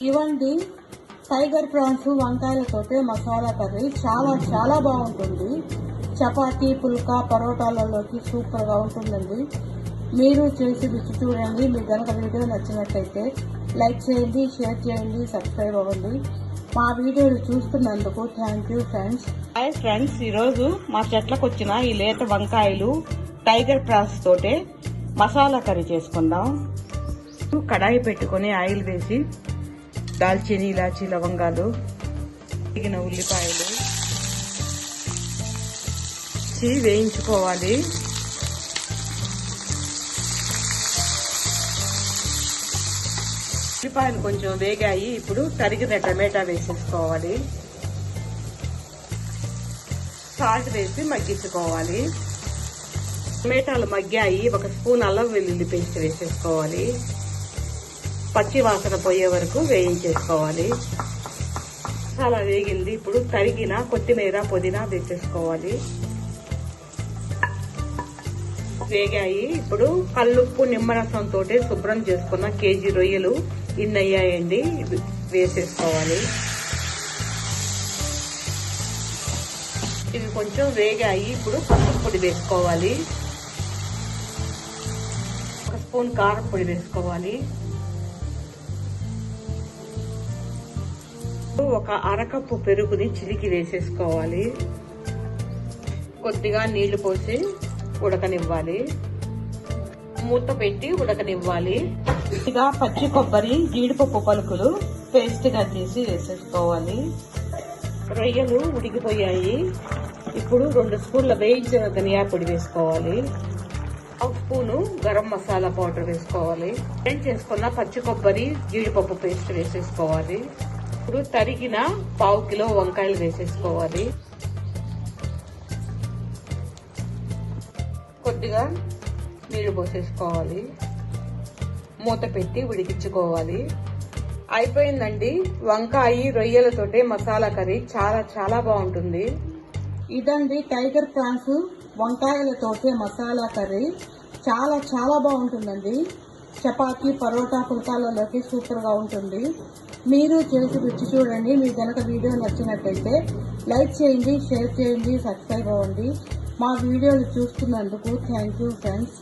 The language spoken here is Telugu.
ఇవండి టైగర్ ప్రాన్స్ వంకాయలతోటి మసాలా కర్రీ చాలా బాగుంటుంది. చపాతీ, పుల్కా, పరోటాలలోకి సూపర్గా ఉంటుందండి. మీరు చేసి రుచి చూడండి. మీకు కనుక వీడియో నచ్చినట్లయితే లైక్ చేయండి, షేర్ చేయండి, సబ్స్క్రైబ్ అవ్వండి. మా వీడియోలు చూస్తున్నందుకు thank you friends. Hi friends, ఈరోజు మా చెట్లకు వచ్చిన ఈ లేత వంకాయలు టైగర్ ప్రాన్స్ తోటే మసాలా కర్రీ చేసుకుందాం. కడాయి పెట్టుకొని ఆయిల్ వేసి దాల్చిని, ఇలాచి, లవంగాలు, తగిన ఉల్లిపాయలు వేయించుకోవాలి. ఉల్లిపాయలు కొంచెం వేగాయి. ఇప్పుడు తరిగిన టమాటా వేసేసుకోవాలి. సాల్ట్ వేసి మగ్గించుకోవాలి. టమాటాలు మగ్గాయి. 1 స్పూన్ అల్లం వెల్లుల్లి పేస్ట్ వేసేసుకోవాలి. పచ్చి వాసన పోయే వరకు వేయించేసుకోవాలి. చాలా వేగింది. ఇప్పుడు తరిగిన కొత్తిమీర, పుదీనా వేసేసుకోవాలి. వేగాయి. ఇప్పుడు కల్లుప్పు, నిమ్మరసం తోటి శుభ్రం చేసుకున్న కేజీ రొయ్యలు ఇన్ని అయ్యాయండి, వేసేసుకోవాలి. ఇవి కొంచెం వేగాయి. ఇప్పుడు పసుపు పొడి వేసుకోవాలి. 1 స్పూన్ కారం పొడి వేసుకోవాలి. 1 అరకప్పు పెరుగుని చిలికి వేసేసుకోవాలి. కొద్దిగా నీళ్లు పోసి ఉడకనివ్వాలి. మూత పెట్టి ఉడకనివ్వాలి. కొద్దిగా పచ్చి కొబ్బరి, జీడిపప్పు పలుకులు పేస్ట్ గా తీసి వేసేసుకోవాలి. రొయ్యలు ఉడికిపోయాయి. ఇప్పుడు 2 స్పూన్ల వేయించిన ధనియా పొడి వేసుకోవాలి. 1 స్పూను గరం మసాలా పౌడర్ వేసుకోవాలి. గ్రైండ్ చేసుకున్న పచ్చి కొబ్బరి, జీడిపప్పు పేస్ట్ వేసేసుకోవాలి. ఇప్పుడు తరిగిన 1/2 కిలో వంకాయలు వేసేసుకోవాలి. కొద్దిగా నీళ్లు పోసేసుకోవాలి. మూత పెట్టి ఉడికించుకోవాలి. అయిపోయిందండి వంకాయ రొయ్యలతోటి మసాలా కర్రీ. చాలా బాగుంటుంది. ఇదండి టైగర్ ప్రాన్స్ వంకాయలతోటి మసాలా కర్రీ. చాలా బాగుంటుందండి. చపాతీ, పరోటా, పుల్కాలలోకి సూపర్గా ఉంటుంది. మీరు చేసి రుచి చూడండి. మీకు కనుక వీడియో నచ్చినట్లయితే లైక్ చేయండి, షేర్ చేయండి, సబ్స్క్రైబ్ అవ్వండి. మా వీడియోలు చూస్తున్నందుకు థ్యాంక్ యూ ఫ్రెండ్స్.